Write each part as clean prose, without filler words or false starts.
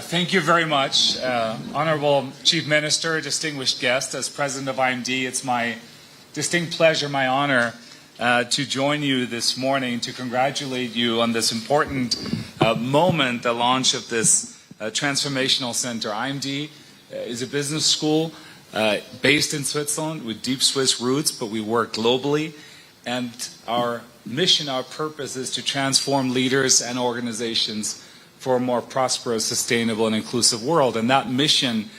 Thank you very much, Honorable Chief Minister, distinguished guest. As President of IMD, it's my distinct pleasure, my honor, to join you this morning to congratulate you on this important moment, the launch of this transformational center. IMD is a business school based in Switzerland with deep Swiss roots, but we work globally. And our mission, our purpose is to transform leaders and organizations for a more prosperous, sustainable, and inclusive world. And that mission,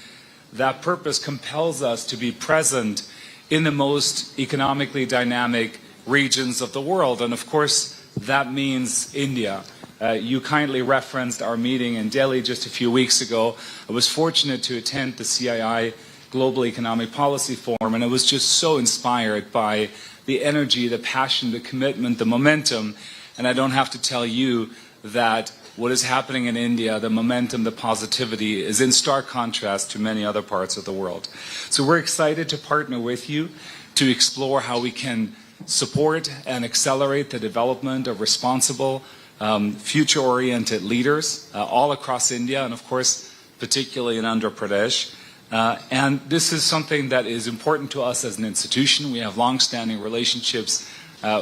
that purpose compels us to be present in the most economically dynamic regions of the world. And of course, that means India. You kindly referenced our meeting in Delhi just a few weeks ago. I was fortunate to attend the CII Global Economic Policy Forum, and I was just so inspired by the energy, the passion, the commitment, the momentum. And I don't have to tell you that what is happening in India, the momentum, the positivity, is in stark contrast to many other parts of the world. So we're excited to partner with you to explore how we can support and accelerate the development of responsible, future-oriented leaders all across India, and of course, particularly in Andhra Pradesh. And this is something that is important to us as an institution. We have long-standing relationships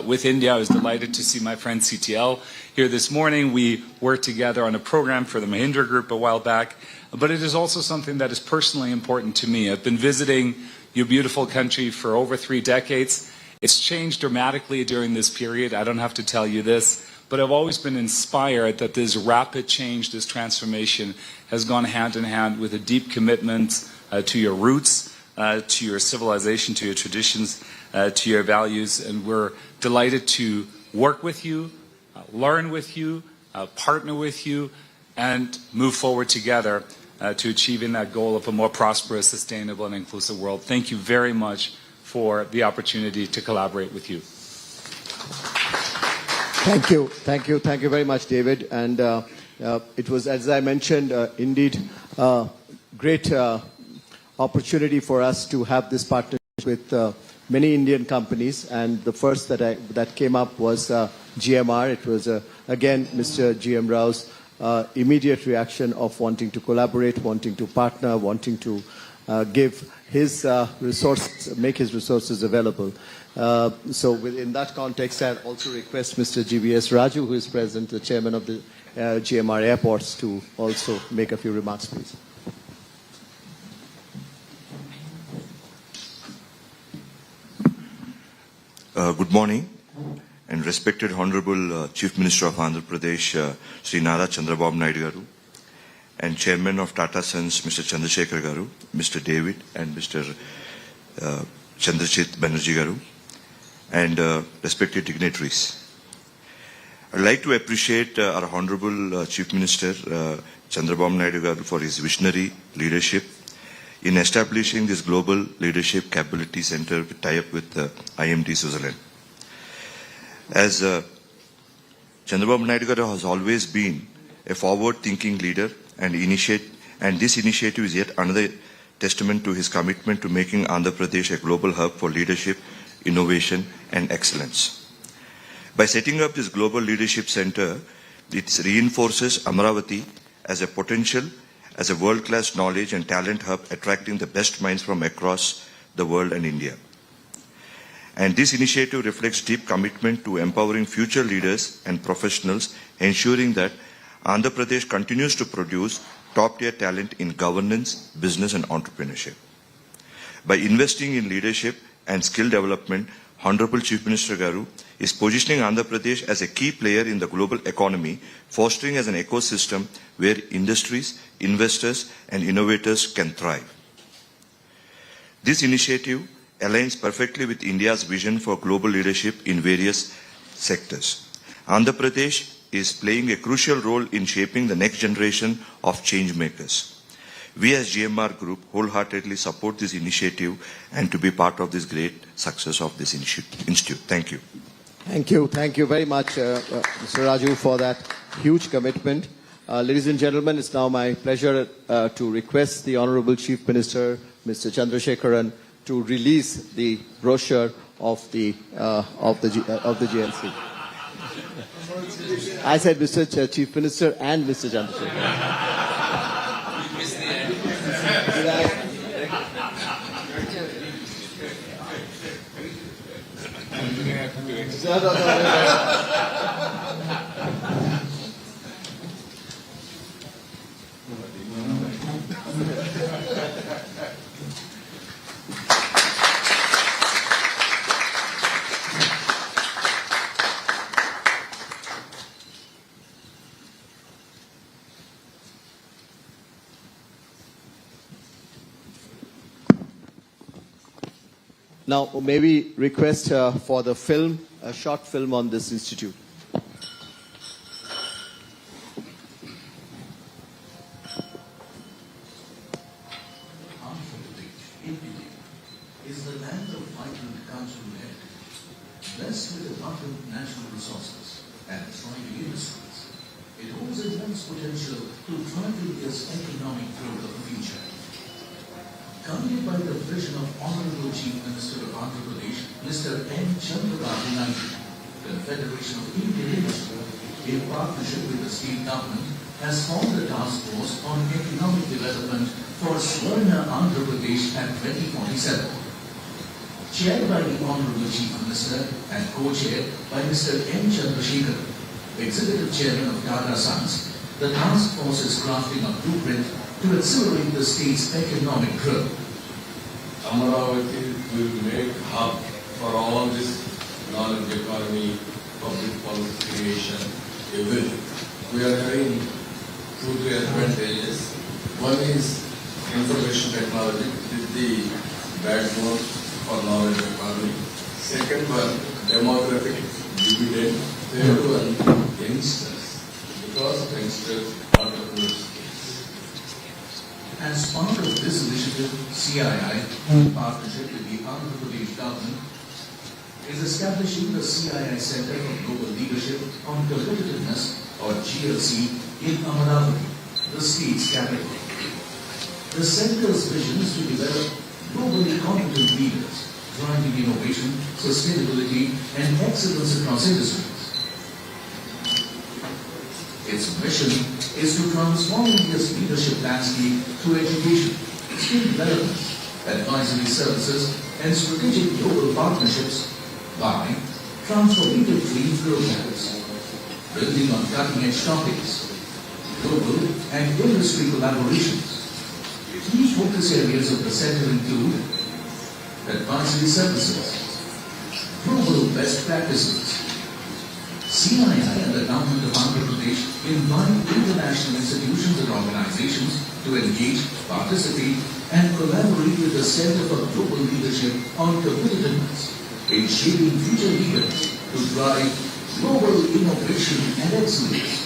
with India. I was delighted to see my friend CTL here this morning. We worked together on a program for the Mahindra Group a while back. But it is also something that is personally important to me. I've been visiting your beautiful country for over 3 decades. It's changed dramatically during this period. I don't have to tell you this. But I've always been inspired that this rapid change, this transformation, has gone hand in hand with a deep commitment to your roots, to your civilization, to your traditions, to your values. And we're delighted to work with you, learn with you, partner with you, and move forward together to achieving that goal of a more prosperous, sustainable, and inclusive world. Thank you very much for the opportunity to collaborate with you. Thank you. Thank you. Thank you very much, David. And it was, as I mentioned, indeed great opportunity for us to have this partnership with many Indian companies. And the first that came up was GMR. It was, again, Mr. GM Rao's immediate reaction of wanting to collaborate, wanting to partner, wanting to give his resources, make his resources available. So in that context, I also request Mr. GVS Raju, who is present, the chairman of the GMR Airports, to also make a few remarks, please. Good morning, and respected Honorable Chief Minister of Andhra Pradesh, Sri Nara Chandrababu Naidu Garu, and Chairman of Tata Sons, Mr. Chandrasekhar Garu, Mr. David, and Mr. Chandrachit Banerjee Garu, and respected dignitaries. I'd like to appreciate our Honorable Chief Minister, Chandrababu Naidu Garu, for his visionary leadership in establishing this Global Leadership Capability Center tie-up with IMD Switzerland. As Chandrababu Naidu Garu has always been a forward-thinking leader, and this initiative is yet another testament to his commitment to making Andhra Pradesh a global hub for leadership, innovation, and excellence. By setting up this Global Leadership Center, it reinforces Amaravati as a potential, as a world-class knowledge and talent hub, attracting the best minds from across the world and India. And this initiative reflects deep commitment to empowering future leaders and professionals, ensuring that Andhra Pradesh continues to produce top-tier talent in governance, business, and entrepreneurship. By investing in leadership and skill development, Honorable Chief Minister Garu is positioning Andhra Pradesh as a key player in the global economy, fostering as an ecosystem where industries, investors, and innovators can thrive. This initiative aligns perfectly with India's vision for global leadership in various sectors. Andhra Pradesh is playing a crucial role in shaping the next generation of change makers. We as GMR Group wholeheartedly support this initiative and to be part of this great success of this institute. Thank you. Thank you. Thank you very much, Mr. Raju, for that huge commitment. Ladies and gentlemen, it's now my pleasure to request the Honorable Chief Minister, Mr. Chandrasekharan, to release the brochure of the GLC. I said Mr. Chief Minister and Mr. Chandrasekharan. Now, may we request for the film, a short film on this institute. India is the land of vibrant cultural heritage, blessed with abundant natural resources and thriving industries. It holds immense potential to drive India's economic growth of the future. Guided by the vision of Honorable Chief Minister of Andhra Pradesh, Mr. N. Chandrababu Naidu, the Federation of Indian Industry, in partnership with the state government, has formed a task force on economic development for Swarna Andhra Pradesh at 2047. Chaired by the Honorable Chief Minister and co-chaired by Mr. N. Chandrasekhar, Executive Chairman of Tata Sons, the task force is crafting a blueprint to accelerate the state's economic growth. Amaravati will make hub for all this knowledge economy, public policy creation, everything. We are having 2-3 advantages. One is information technology is the backbone for knowledge economy. Second one, demographic dividend. Third one, youngsters. Because youngsters are entrepreneurs. As part of this initiative, CII, in partnership with the Andhra Pradesh government, is establishing the CII Center for Global Leadership on Competitiveness, or GLC, in Amaravati, the state's capital. The center's vision is to develop globally competent leaders, driving innovation, sustainability, and excellence across industries. Its mission is to transform India's leadership landscape through education, skill development, advisory services, and strategic global partnerships by transformative training programs, building on cutting-edge topics, global and industry collaborations. Key focus areas of the center include advisory services, global best practices. CII and the government of Andhra Pradesh invite international institutions and organizations to engage, participate, and collaborate with the Center for Global Leadership on Competitiveness in shaping future leaders to drive global innovation and excellence.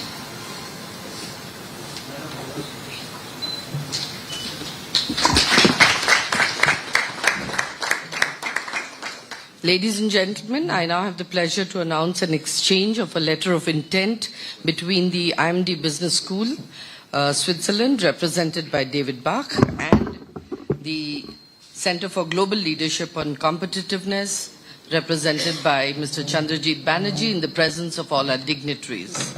Ladies and gentlemen, I now have the pleasure to announce an exchange of a letter of intent between the IMD Business School, Switzerland, represented by David Bach, and the Center for Global Leadership on Competitiveness, represented by Mr. Chandrajit Banerjee, in the presence of all our dignitaries.